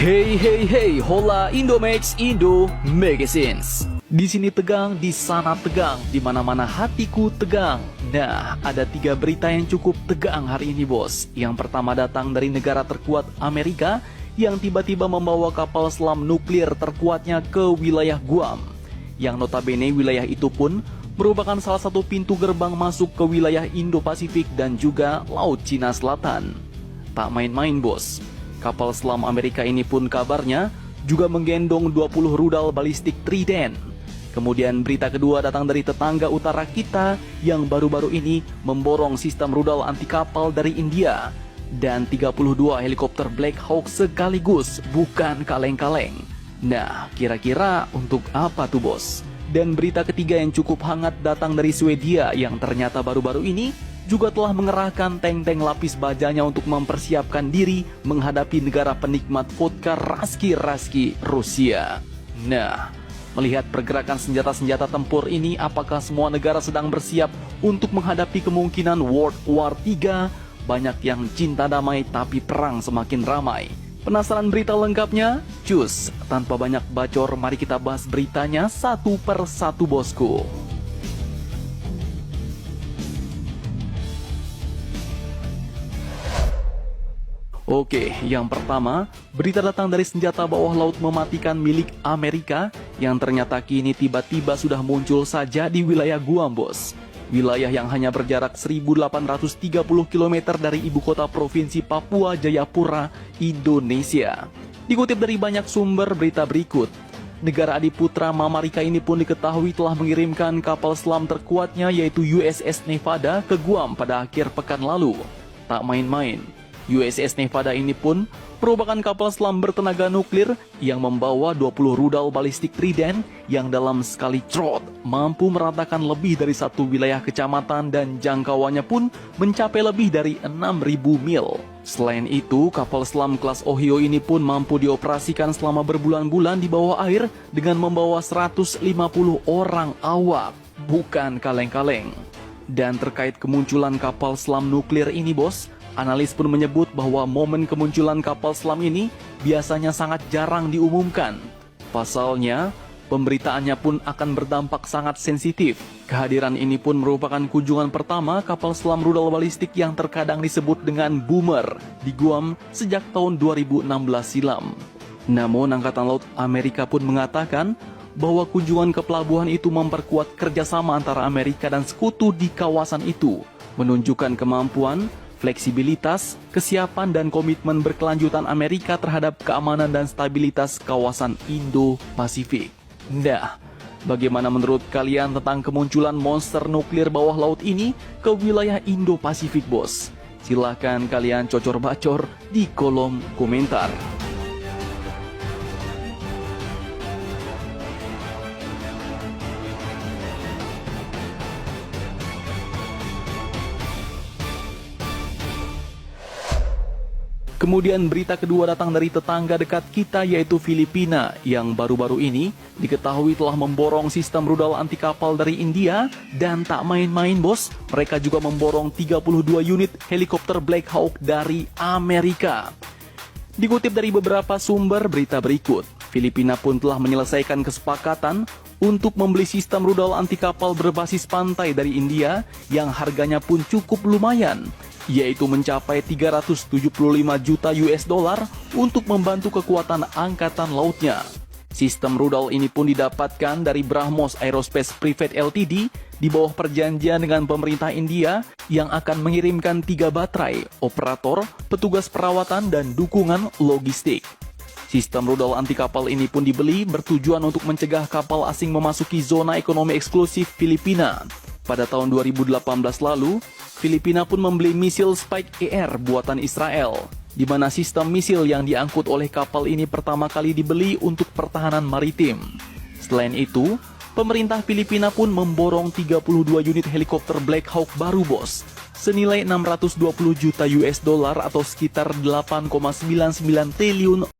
Hey hey hey, hola Indomax Indo Magazines. Di sini tegang, di sana tegang, di mana-mana hatiku tegang. Nah, ada 3 berita yang cukup tegang hari ini, bos. Yang pertama datang dari negara terkuat Amerika yang tiba-tiba membawa kapal selam nuklir terkuatnya ke wilayah Guam. Yang notabene wilayah itu pun merupakan salah satu pintu gerbang masuk ke wilayah Indo-Pasifik dan juga Laut Cina Selatan. Tak main-main, bos. Kapal selam Amerika ini pun kabarnya juga menggendong 20 rudal balistik Trident. Kemudian berita kedua datang dari tetangga utara kita yang baru-baru ini memborong sistem rudal anti kapal dari India. Dan 32 helikopter Black Hawk sekaligus, bukan kaleng-kaleng. Nah, kira-kira untuk apa tuh, bos? Dan berita ketiga yang cukup hangat datang dari Swedia yang ternyata baru-baru ini juga telah mengerahkan tank-tank lapis bajanya untuk mempersiapkan diri menghadapi negara penikmat vodka raski-raski Rusia. Nah, melihat pergerakan senjata-senjata tempur ini, apakah semua negara sedang bersiap untuk menghadapi kemungkinan World War III? Banyak yang cinta damai tapi perang semakin ramai. Penasaran berita lengkapnya? Cus, tanpa banyak bacor, mari kita bahas beritanya satu per satu, bosku. Oke, yang pertama, berita datang dari senjata bawah laut mematikan milik Amerika yang ternyata kini tiba-tiba sudah muncul saja di wilayah Guam, bos. Wilayah yang hanya berjarak 1830 km dari ibu kota provinsi Papua Jayapura, Indonesia. Dikutip dari banyak sumber berita berikut, negara adiputra Mamarika ini pun diketahui telah mengirimkan kapal selam terkuatnya yaitu USS Nevada ke Guam pada akhir pekan lalu. Tak main-main. USS Nevada ini pun merupakan kapal selam bertenaga nuklir yang membawa 20 rudal balistik Trident yang dalam sekali trot mampu meratakan lebih dari satu wilayah kecamatan dan jangkauannya pun mencapai lebih dari 6.000 mil. Selain itu, kapal selam kelas Ohio ini pun mampu dioperasikan selama berbulan-bulan di bawah air dengan membawa 150 orang awak, bukan kaleng-kaleng. Dan terkait kemunculan kapal selam nuklir ini, bos, analis pun menyebut bahwa momen kemunculan kapal selam ini biasanya sangat jarang diumumkan. Pasalnya, pemberitaannya pun akan berdampak sangat sensitif. Kehadiran ini pun merupakan kunjungan pertama kapal selam rudal balistik yang terkadang disebut dengan boomer di Guam sejak tahun 2016 silam. Namun, Angkatan Laut Amerika pun mengatakan bahwa kunjungan ke pelabuhan itu memperkuat kerjasama antara Amerika dan sekutu di kawasan itu, menunjukkan kemampuan, fleksibilitas, kesiapan, dan komitmen berkelanjutan Amerika terhadap keamanan dan stabilitas kawasan Indo-Pasifik. Nah, bagaimana menurut kalian tentang kemunculan monster nuklir bawah laut ini ke wilayah Indo-Pasifik, bos? Silahkan kalian cocor-bacor di kolom komentar. Kemudian berita kedua datang dari tetangga dekat kita yaitu Filipina yang baru-baru ini diketahui telah memborong sistem rudal anti kapal dari India dan tak main-main, bos, mereka juga memborong 32 unit helikopter Black Hawk dari Amerika. Dikutip dari beberapa sumber berita berikut, Filipina pun telah menyelesaikan kesepakatan untuk membeli sistem rudal anti kapal berbasis pantai dari India yang harganya pun cukup lumayan, yaitu mencapai 375 juta US dollar untuk membantu kekuatan angkatan lautnya. Sistem rudal ini pun didapatkan dari BrahMos Aerospace Private Ltd di bawah perjanjian dengan pemerintah India yang akan mengirimkan 3 baterai, operator, petugas perawatan, dan dukungan logistik. Sistem rudal anti kapal ini pun dibeli bertujuan untuk mencegah kapal asing memasuki zona ekonomi eksklusif Filipina. Pada tahun 2018 lalu, Filipina pun membeli misil Spike AR buatan Israel, di mana sistem misil yang diangkut oleh kapal ini pertama kali dibeli untuk pertahanan maritim. Selain itu, pemerintah Filipina pun memborong 32 unit helikopter Black Hawk baru, bos, senilai 620 juta US dollar atau sekitar 8,99 triliun